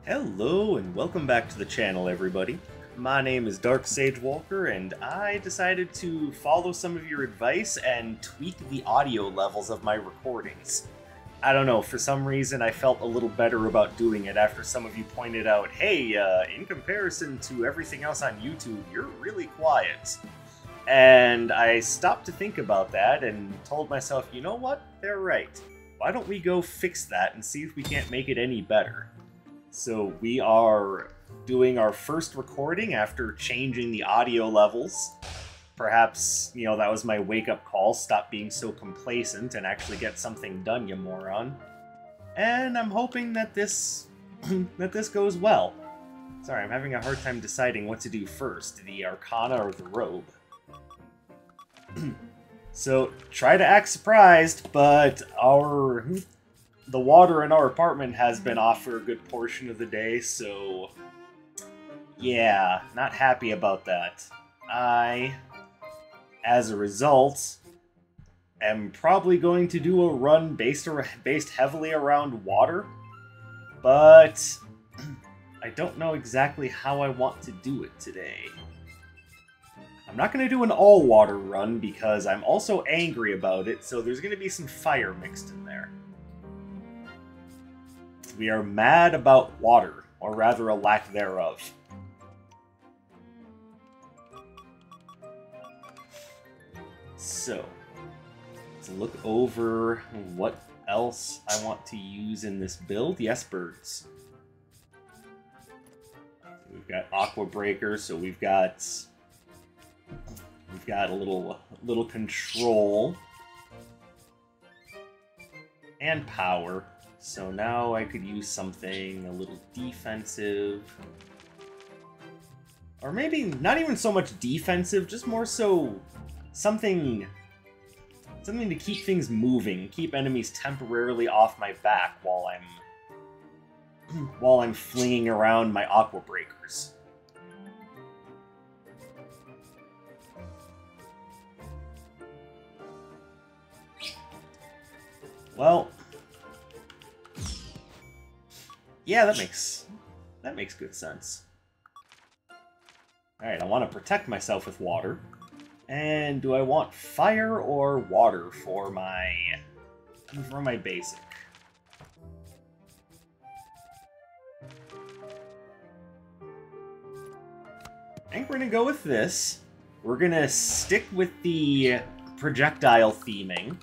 Hello and welcome back to the channel, everybody. My name is Dark Sage Walker, and I decided to follow some of your advice and tweak the audio levels of my recordings. I don't know, for some reason I felt a little better about doing it after some of you pointed out, hey, in comparison to everything else on YouTube, you're really quiet. And I stopped to think about that and told myself, you know what, they're right. Why don't we go fix that and see if we can't make it any better? So we are doing our first recording after changing the audio levels. Perhaps, you know, that was my wake-up call, stop being so complacent and actually get something done, you moron. And I'm hoping that this goes well. Sorry, I'm having a hard time deciding what to do first, the Arcana or the Robe. So, try to act surprised, but the water in our apartment has been off for a good portion of the day, so yeah, not happy about that. I, as a result, am probably going to do a run based heavily around water, but I don't know exactly how I want to do it today. I'm not going to do an all-water run because I'm also angry about it, so there's going to be some fire mixed in there. We are mad about water, or rather a lack thereof. So, let's look over what else I want to use in this build. Yes, birds. We've got Aqua Breaker, so we've got a little control and power. So now I could use something a little defensive. Or maybe not even so much defensive, just more so something to keep things moving, keep enemies temporarily off my back while I'm flinging around my Aqua Breakers. Well, yeah, that makes good sense. Alright, I want to protect myself with water. And do I want fire or water for my basic? I think we're gonna go with this. We're gonna stick with the projectile theming.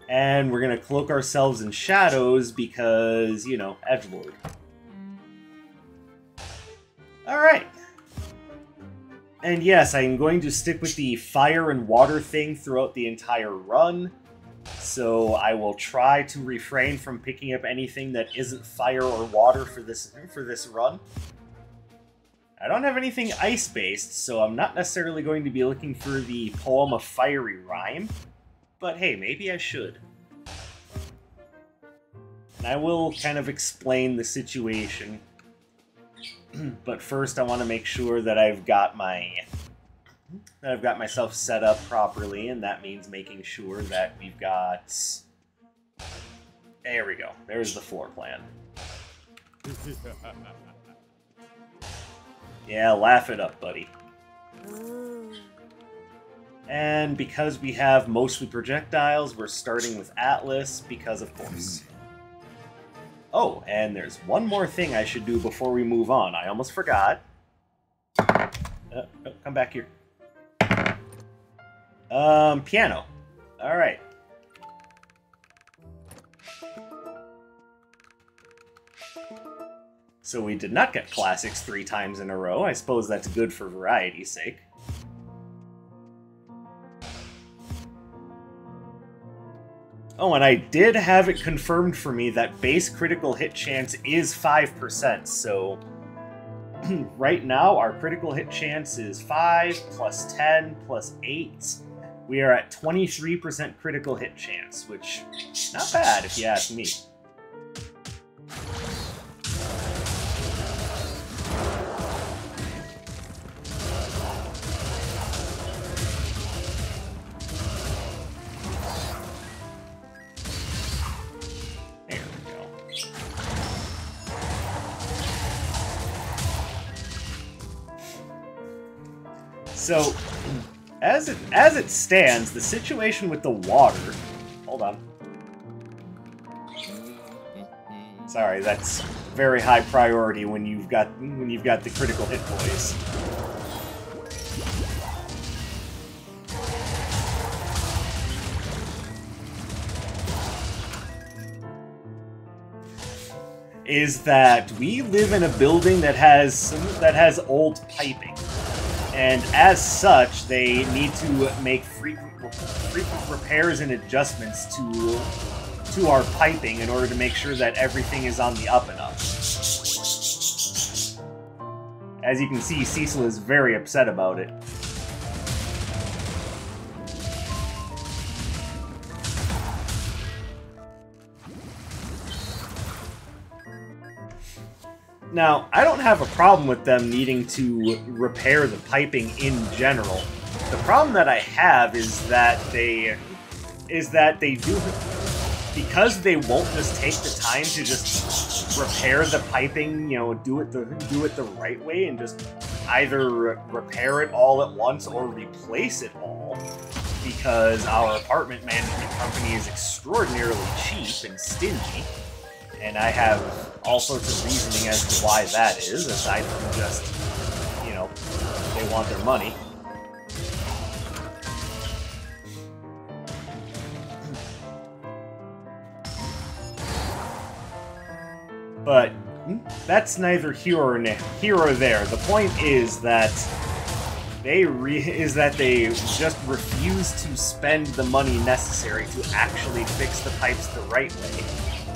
And we're going to cloak ourselves in shadows because, you know, edgelord. Alright. And yes, I'm going to stick with the fire and water thing throughout the entire run. So I will try to refrain from picking up anything that isn't fire or water for this run. I don't have anything ice-based, so I'm not necessarily going to be looking for the Poem of Fiery Rhyme. But hey, maybe I should. And I will kind of explain the situation. But first I want to make sure that I've got myself set up properly, and that means making sure that we've got... There we go. There's the floor plan. Yeah, laugh it up, buddy. And because we have mostly projectiles, we're starting with Atlas, because of course. Oh, and there's one more thing I should do before we move on. I almost forgot. No, come back here. Piano. Alright. So we did not get classics 3 times in a row. I suppose that's good for variety's sake. Oh, and I did have it confirmed for me that base critical hit chance is 5%, so right now our critical hit chance is 5 plus 10 plus 8. We are at 23% critical hit chance, which not bad if you ask me. So, as it stands, the situation with the water... Hold on. Sorry, that's very high priority when you've got the critical hit boys. Is that we live in a building that has old piping, and as such, they need to make frequent repairs and adjustments to our piping in order to make sure that everything is on the up and up. As you can see, Cecil is very upset about it. Now, I don't have a problem with them needing to repair the piping in general. The problem that I have is that they do, because they won't just take the time to just repair the piping, you know, do it the right way and just either repair it all at once or replace it all, because our apartment management company is extraordinarily cheap and stingy. And I have all sorts of reasoning as to why that is, aside from just, you know, they want their money. But that's neither here or there. The point is that they just refuse to spend the money necessary to actually fix the pipes the right way.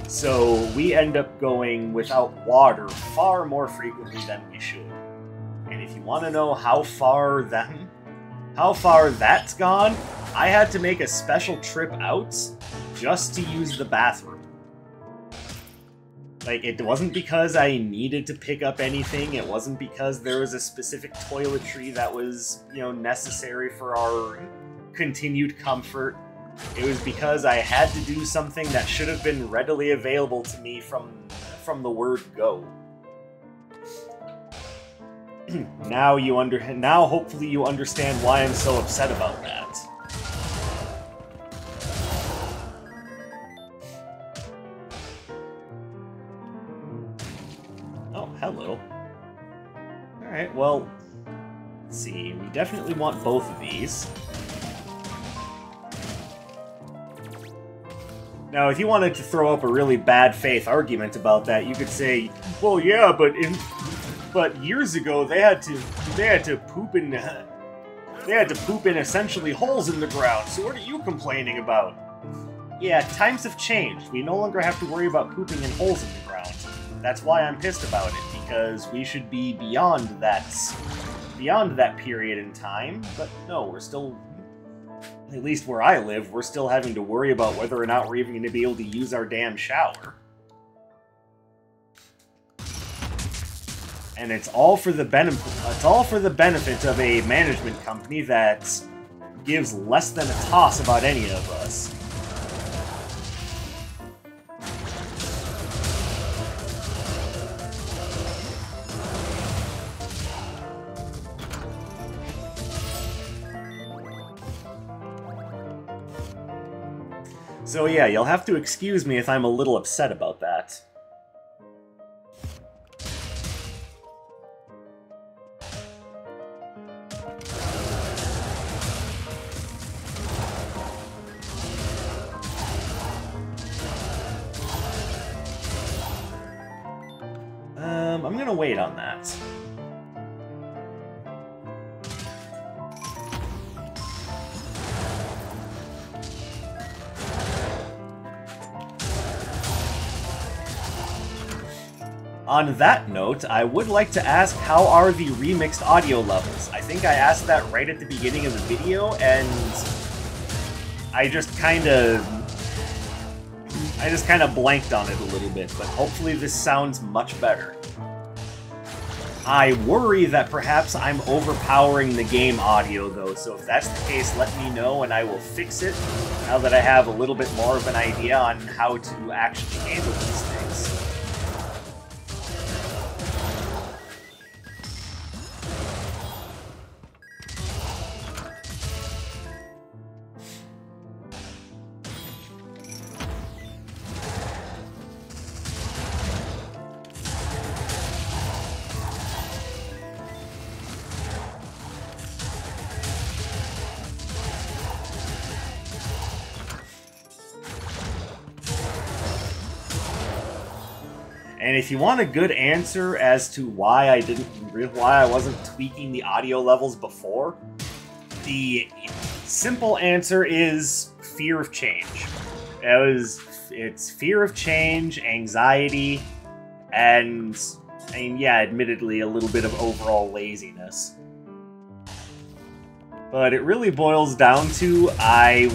So we end up going without water far more frequently than we should. And if you want to know how far that's gone, I had to make a special trip out just to use the bathroom. Like, it wasn't because I needed to pick up anything, it wasn't because there was a specific toiletry that was, you know, necessary for our continued comfort. It was because I had to do something that should have been readily available to me from the word go. Now hopefully you understand why I'm so upset about that. Oh, hello. Alright, well, let's see. We definitely want both of these. Now, if you wanted to throw up a really bad faith argument about that, you could say, "Well, yeah, but years ago they had to poop in essentially holes in the ground. So what are you complaining about?" Yeah, times have changed. We no longer have to worry about pooping in holes in the ground. That's why I'm pissed about it, because we should be beyond that period in time. But no, we're still. At least where I live, we're still having to worry about whether or not we're even going to be able to use our damn shower. And it's all for the benefit of a management company that gives less than a toss about any of us. So yeah, you'll have to excuse me if I'm a little upset about that. I'm gonna wait on that. On that note, I would like to ask, how are the remixed audio levels? I think I asked that right at the beginning of the video, and I just kind of blanked on it a little bit, but hopefully this sounds much better. I worry that perhaps I'm overpowering the game audio, though, so if that's the case, let me know and I will fix it, now that I have a little bit more of an idea on how to actually handle these things. And if you want a good answer as to why I wasn't tweaking the audio levels before, the simple answer is fear of change. It's fear of change, anxiety, and yeah, admittedly, a little bit of overall laziness. But it really boils down to I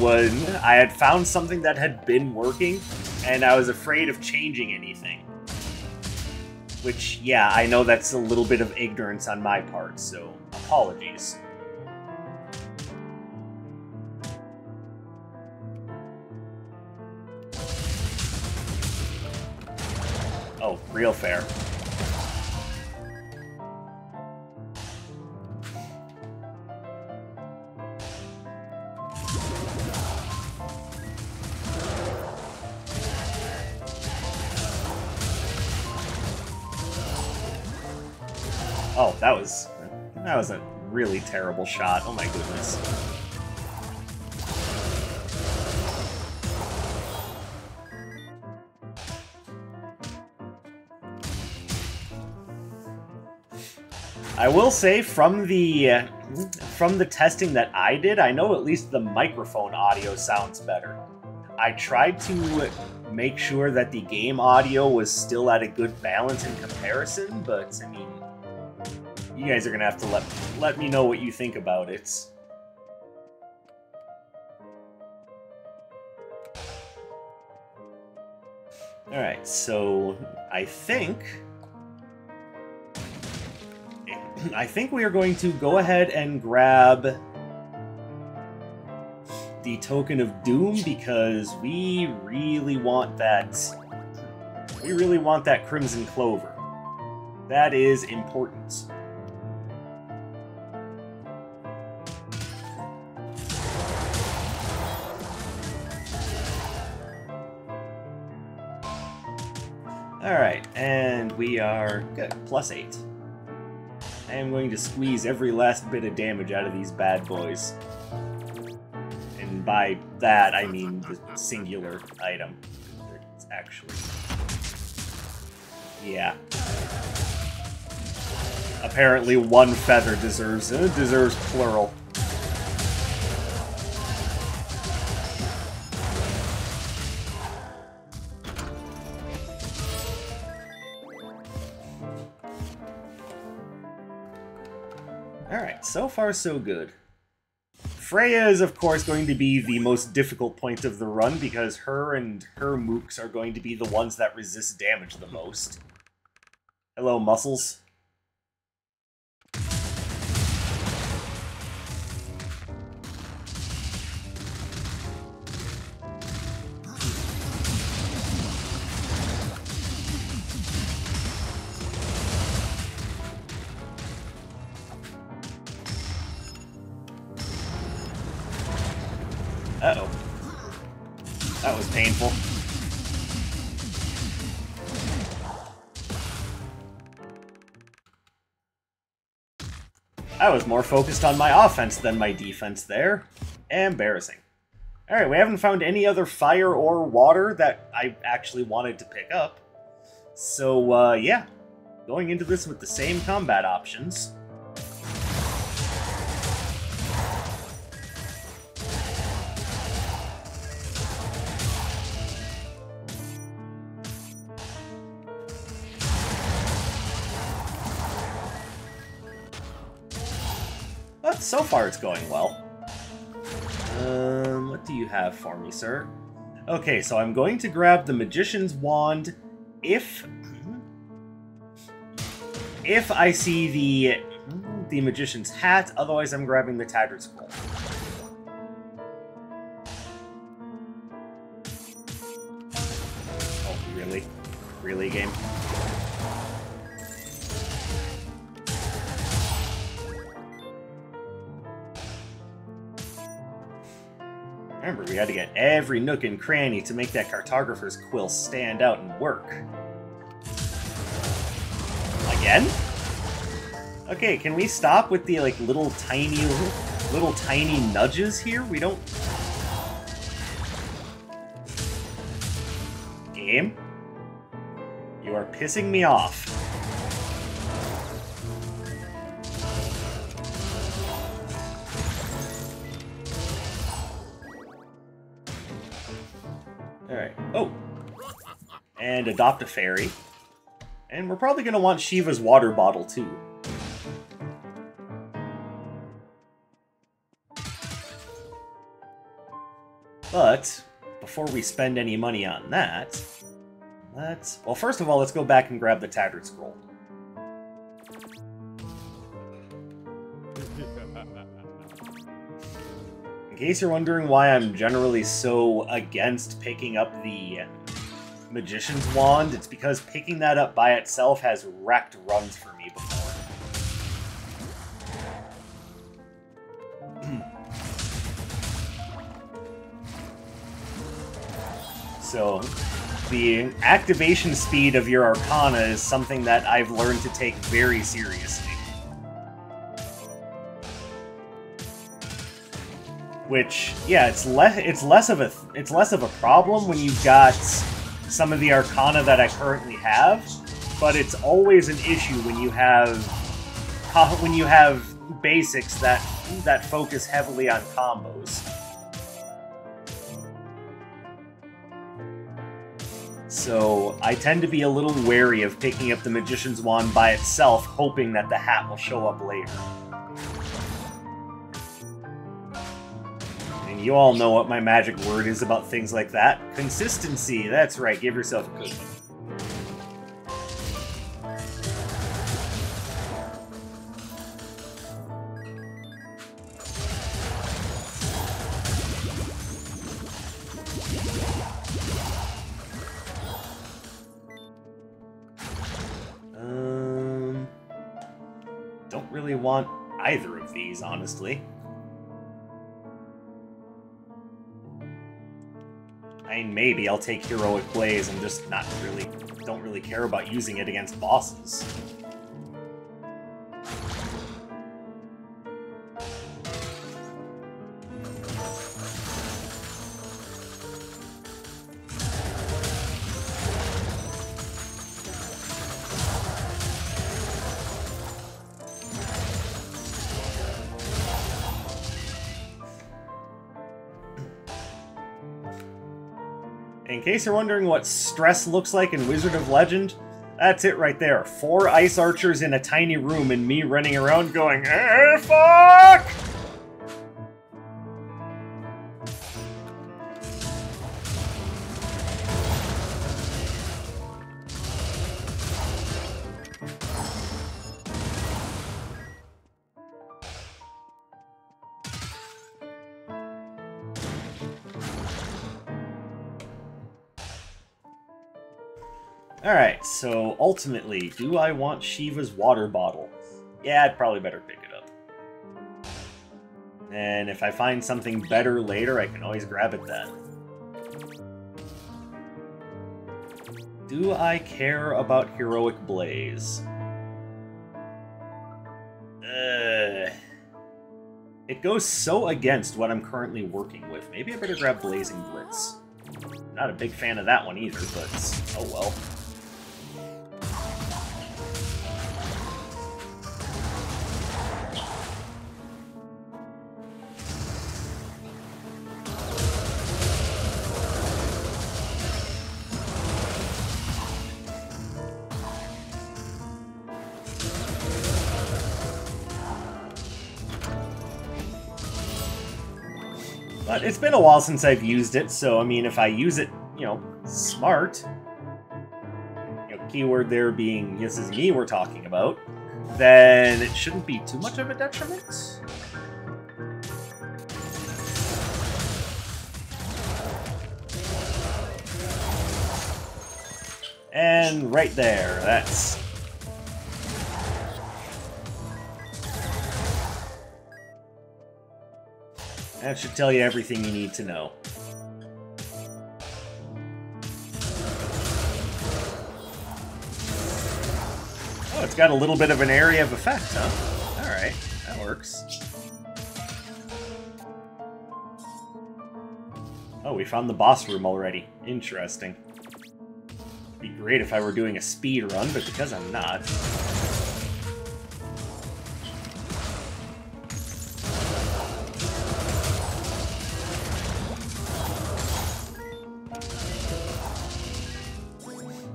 had found something that had been working, and I was afraid of changing anything. Which, yeah, I know that's a little bit of ignorance on my part, so apologies. Oh, real fair. Oh, that was a really terrible shot. Oh my goodness. I will say, from the testing that I did, I know at least the microphone audio sounds better. I tried to make sure that the game audio was still at a good balance in comparison, but I mean, you guys are gonna have to let me know what you think about it. Alright, so I think we are going to go ahead and grab the Token of Doom because we really want that Crimson Clover. That is important. Alright, and we are good. +8. I am going to squeeze every last bit of damage out of these bad boys. And by that, I mean the singular item. It's actually... yeah. Apparently one feather deserves plural. Alright, so far so good. Freya is of course going to be the most difficult point of the run because her and her mooks are going to be the ones that resist damage the most. Hello, muscles. Uh-oh. That was painful. I was more focused on my offense than my defense there. Embarrassing. Alright, we haven't found any other fire or water that I actually wanted to pick up. So, yeah. Going into this with the same combat options. But so far it's going well. What do you have for me, sir? Okay, so I'm going to grab the Magician's Wand if I see the Magician's Hat, otherwise I'm grabbing the Tattered Scroll. Oh, really? Really, game? Remember, we had to get every nook and cranny to make that cartographer's quill stand out and work. Again? Okay, can we stop with the, like, little tiny nudges here? We don't... Game? You are pissing me off. Alright. Oh! And adopt a fairy. And we're probably going to want Shiva's water bottle, too. But, before we spend any money on that, well, first of all, let's go back and grab the Tattered Scroll. In case you're wondering why I'm generally so against picking up the Magician's Wand, it's because picking that up by itself has wrecked runs for me before. So, the activation speed of your Arcana is something that I've learned to take very seriously. Which, yeah, it's less of a problem when you've got some of the Arcana that I currently have, but it's always an issue when you have basics that focus heavily on combos. So I tend to be a little wary of picking up the Magician's Wand by itself, hoping that the hat will show up later. And you all know what my magic word is about things like that. Consistency, that's right, give yourself a good one. Don't really want either of these, honestly. I mean, maybe I'll take Heroic Blaze and just don't really care about using it against bosses. In case you're wondering what stress looks like in Wizard of Legend, that's it right there. 4 ice archers in a tiny room and me running around going, fuck! Alright, so ultimately, do I want Shiva's water bottle? Yeah, I'd probably better pick it up. And if I find something better later, I can always grab it then. Do I care about Heroic Blaze? It goes so against what I'm currently working with. Maybe I better grab Blazing Blitz. Not a big fan of that one either, but oh well. But it's been a while since I've used it, so I mean, if I use it, you know, smart, you know, keyword there being this is me we're talking about, then it shouldn't be too much of a detriment. And right there, that's... that should tell you everything you need to know. Oh, it's got a little bit of an area of effect, huh? Alright, that works. Oh, we found the boss room already. Interesting. Be great if I were doing a speed run, but because I'm not.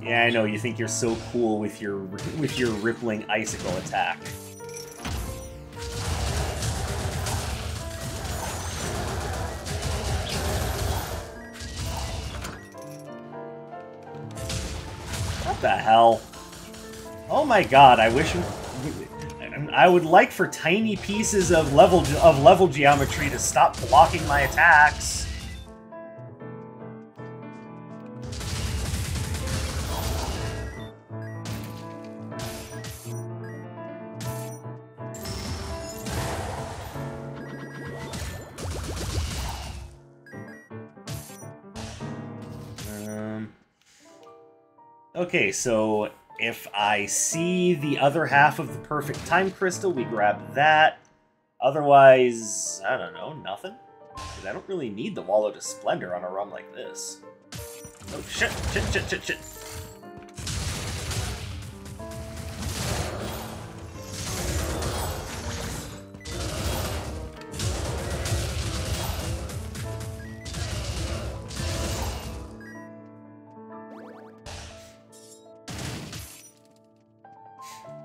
Yeah, I know, you think you're so cool with your rippling icicle attack. What the hell? Oh my god, I wish I would like for tiny pieces of level geometry to stop blocking my attacks. Okay, so if I see the other half of the perfect time crystal, we grab that. Otherwise, I don't know, nothing? Because I don't really need the Wallow to Splendor on a run like this. Oh, shit.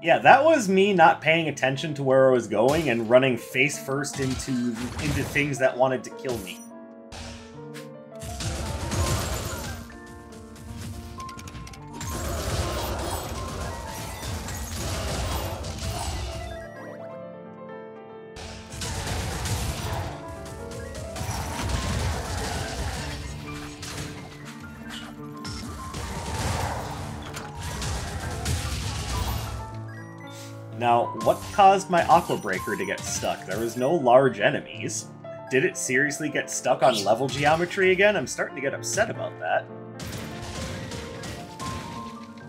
Yeah, that was me not paying attention to where I was going and running face first into things that wanted to kill me. Now, what caused my Aqua Breaker to get stuck? There was no large enemies. Did it seriously get stuck on level geometry again? I'm starting to get upset about that.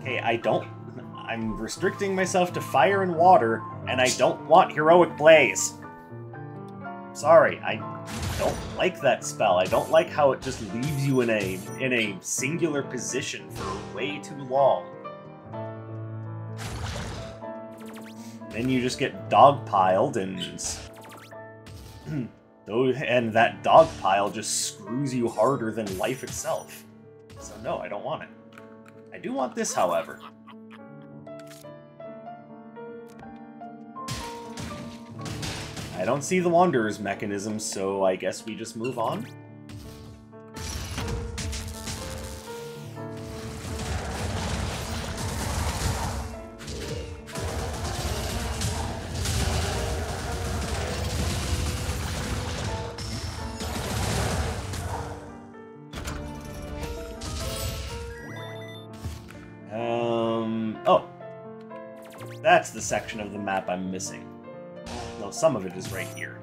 Okay, I'm restricting myself to fire and water, and I don't want Heroic Blaze. Sorry, I don't like that spell. I don't like how it just leaves you in a singular position for way too long. Then you just get dogpiled, and that dogpile just screws you harder than life itself. So no, I don't want it. I do want this, however. I don't see the Wanderer's mechanism, so I guess we just move on. Oh. That's the section of the map I'm missing. No, some of it is right here.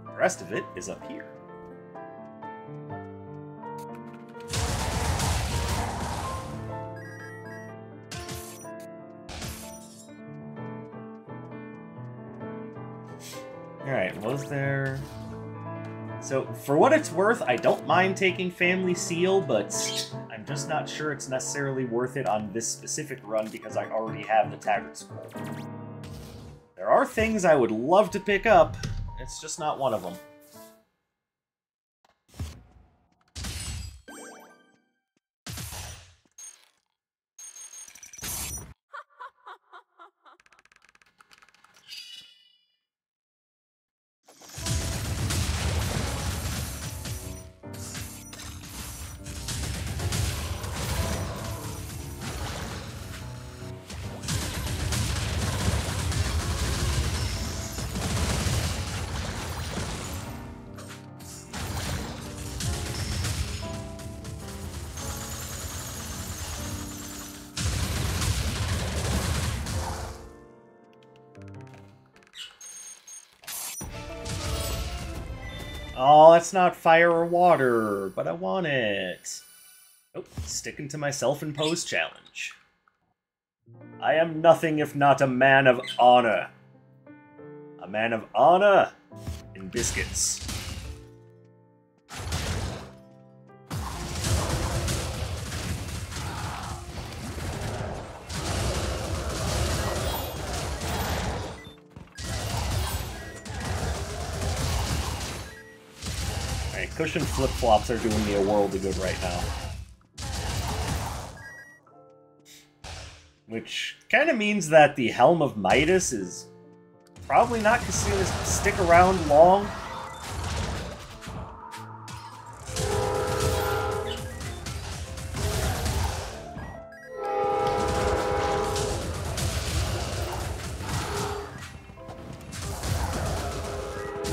The rest of it is up here. Alright, was there... So, for what it's worth, I don't mind taking Family Seal, but I'm just not sure it's necessarily worth it on this specific run because I already have the Taggart Scroll. There are things I would love to pick up, it's just not one of them. Oh, it's not fire or water, but I want it. Oh, sticking to my self-imposed challenge. I am nothing if not a man of honor. A man of honor and biscuits. Cushion flip-flops are doing me a world of good right now. Which kind of means that the Helm of Midas is probably not going to stick around long.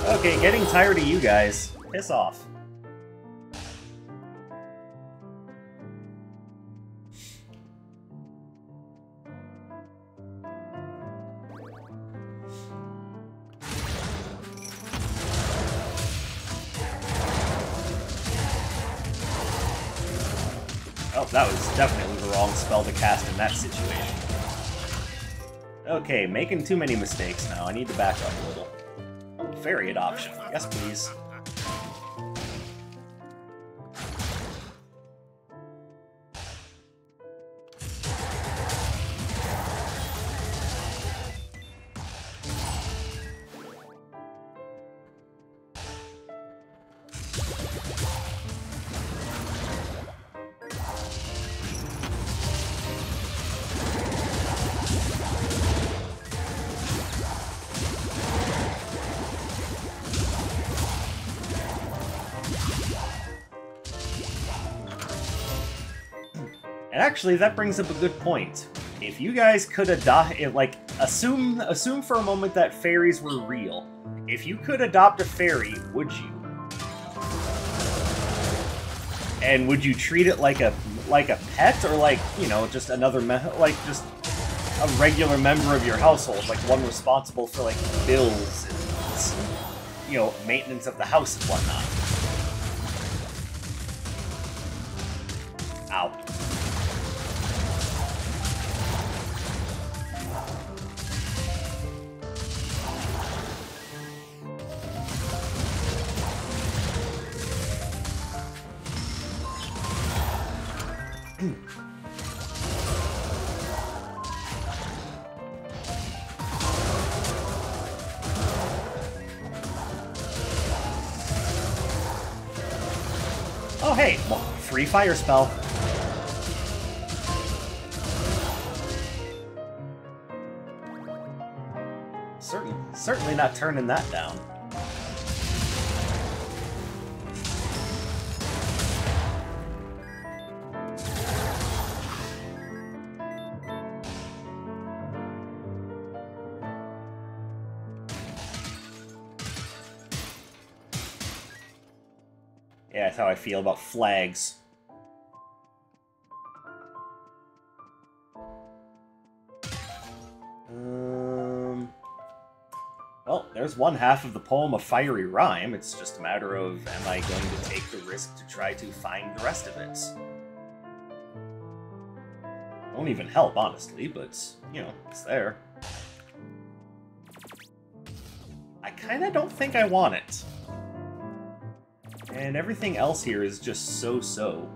Okay, getting tired of you guys. Piss off. Oh, that was definitely the wrong spell to cast in that situation. Okay, making too many mistakes now. I need to back up a little. Oh, fairy adoption. Yes, please. And actually, that brings up a good point. If you guys could assume for a moment that fairies were real. If you could adopt a fairy, would you? And would you treat it like a pet, or like, you know, just another just a regular member of your household, like one responsible for like bills and, you know, maintenance of the house and whatnot? Ow. Oh hey, well, free fire spell. Certainly not turning that down. Yeah, that's how I feel about flags. Well, there's one half of the poem of Fiery Rhyme. It's just a matter of, am I going to take the risk to try to find the rest of it? Won't even help, honestly, but, you know, it's there. I kinda don't think I want it. And everything else here is just so-so.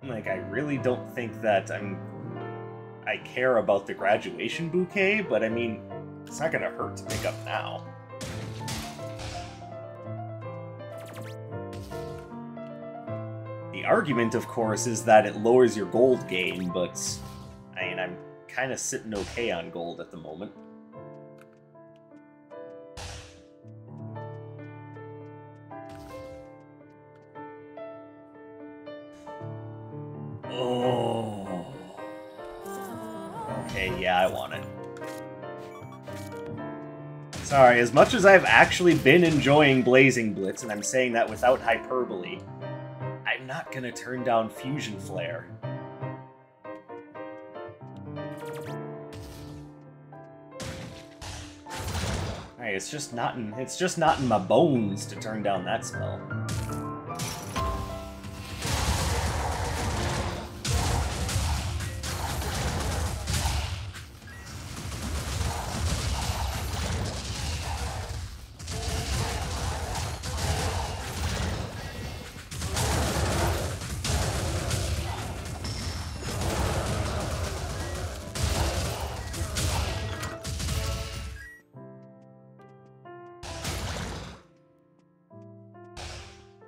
Like, I really don't think that I care about the graduation bouquet, but I mean, it's not gonna hurt to pick up now. The argument, of course, is that it lowers your gold gain, but I mean, I'm kind of sitting okay on gold at the moment. Oh. Okay, yeah, I want it. Sorry, as much as I've actually been enjoying Blazing Blitz, and I'm saying that without hyperbole, I'm not gonna turn down Fusion Flare. Alright, it's just not in my bones to turn down that spell.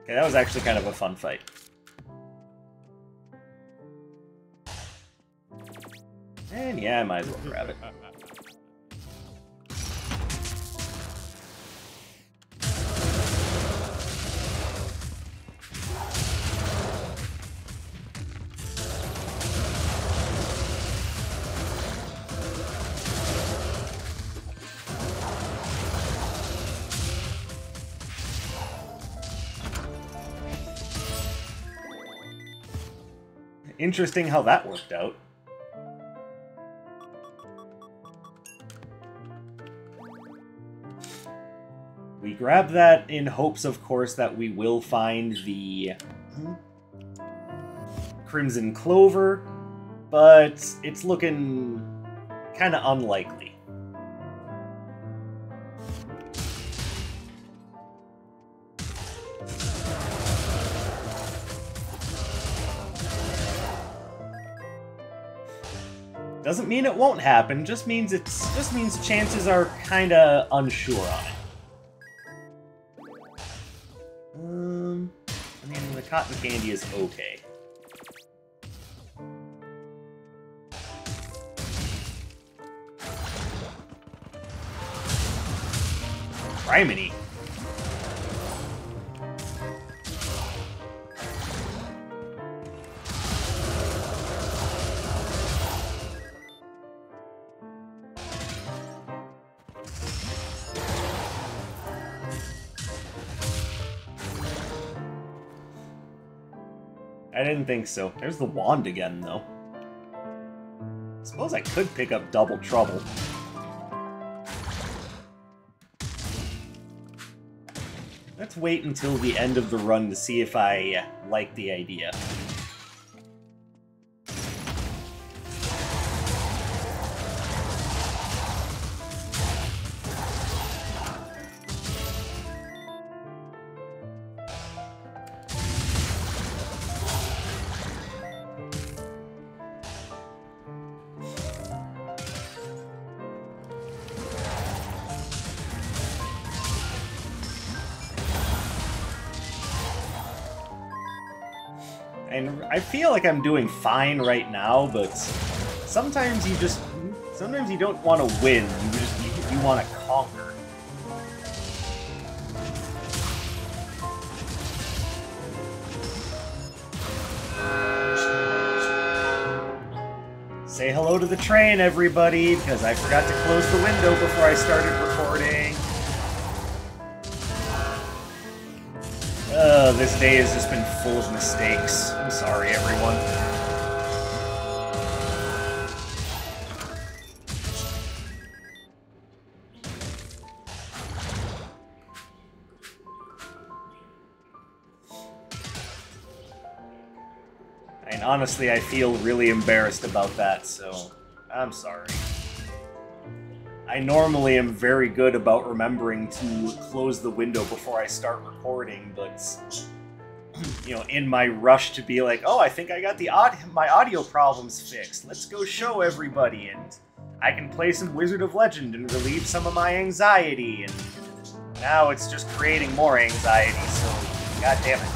Okay, that was actually kind of a fun fight. And yeah, I might as well grab it. Interesting how that worked out. We grab that in hopes, of course, that we will find the Crimson Clover, but it's looking kind of unlikely. Doesn't mean it won't happen, just means chances are kind of unsure on it. I mean, the cotton candy is okay. Criminy. I didn't think so. There's the wand again, though. Suppose I could pick up Double Trouble. Let's wait until the end of the run to see if I like the idea. And I feel like I'm doing fine right now, but sometimes you don't want to win, you want to conquer. Say hello to the train, everybody, because I forgot to close the window before I started recording. This day has just been full of mistakes. I'm sorry, everyone. And honestly, I feel really embarrassed about that, so I'm sorry. I normally am very good about remembering to close the window before I start recording, but, you know, in my rush to be like, oh, I think I got my audio problems fixed, let's go show everybody, and I can play some Wizard of Legend and relieve some of my anxiety, and now it's just creating more anxiety, so god damn it.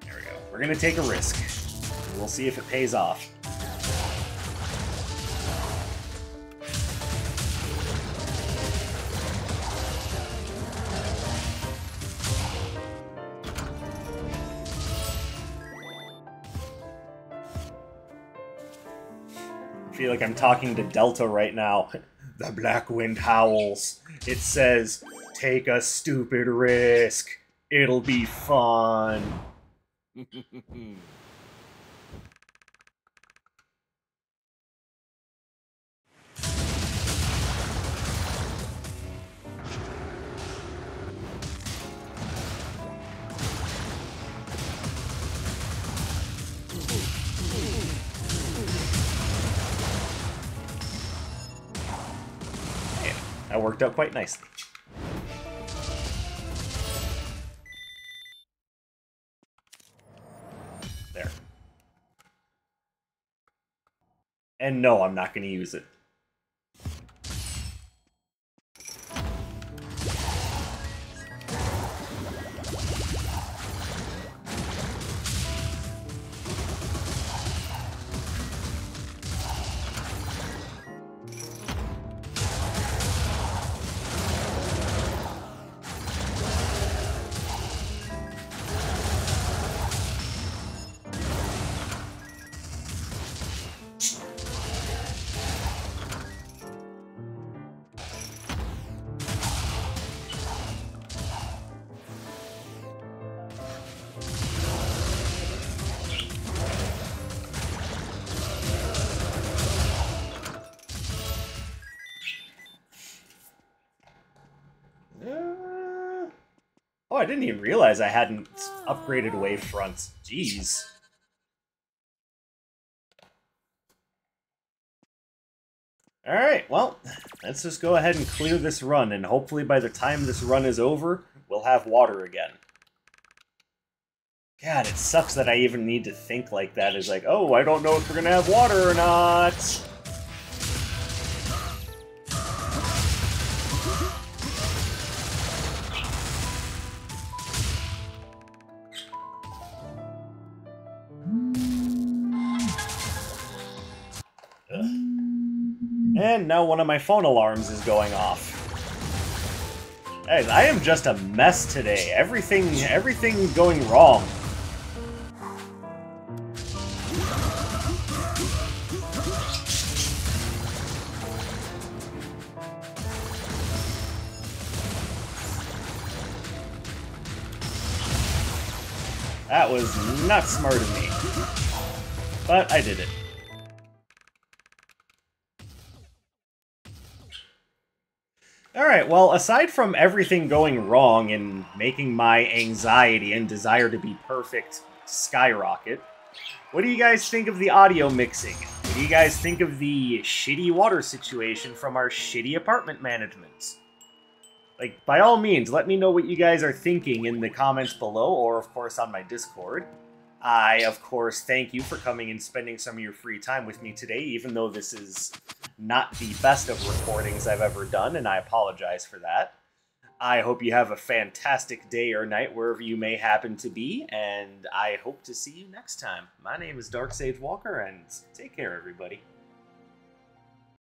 There we go. We're gonna take a risk. We'll see if it pays off. I feel like I'm talking to Delta right now. The Black Wind howls. It says, take a stupid risk. It'll be fun. That That worked out quite nicely. There. And no, I'm not going to use it. Oh, I didn't even realize I hadn't upgraded wavefronts. Jeez. Alright, well, let's just go ahead and clear this run, and hopefully by the time this run is over, we'll have water again. God, it sucks that I even need to think like that. It's like, oh, I don't know if we're gonna have water or not. Ugh. And now one of my phone alarms is going off. Guys, I am just a mess today. Everything going wrong. That was not smart of me. But I did it. Alright, well, aside from everything going wrong and making my anxiety and desire to be perfect skyrocket, what do you guys think of the audio mixing? What do you guys think of the shitty water situation from our shitty apartment management? Like, by all means, let me know what you guys are thinking in the comments below, or, of course, on my Discord. I, of course, thank you for coming and spending some of your free time with me today, even though this is not the best of recordings I've ever done, and I apologize for that. I hope you have a fantastic day or night wherever you may happen to be, and I hope to see you next time. My name is Dark Sage Walker, and take care, everybody.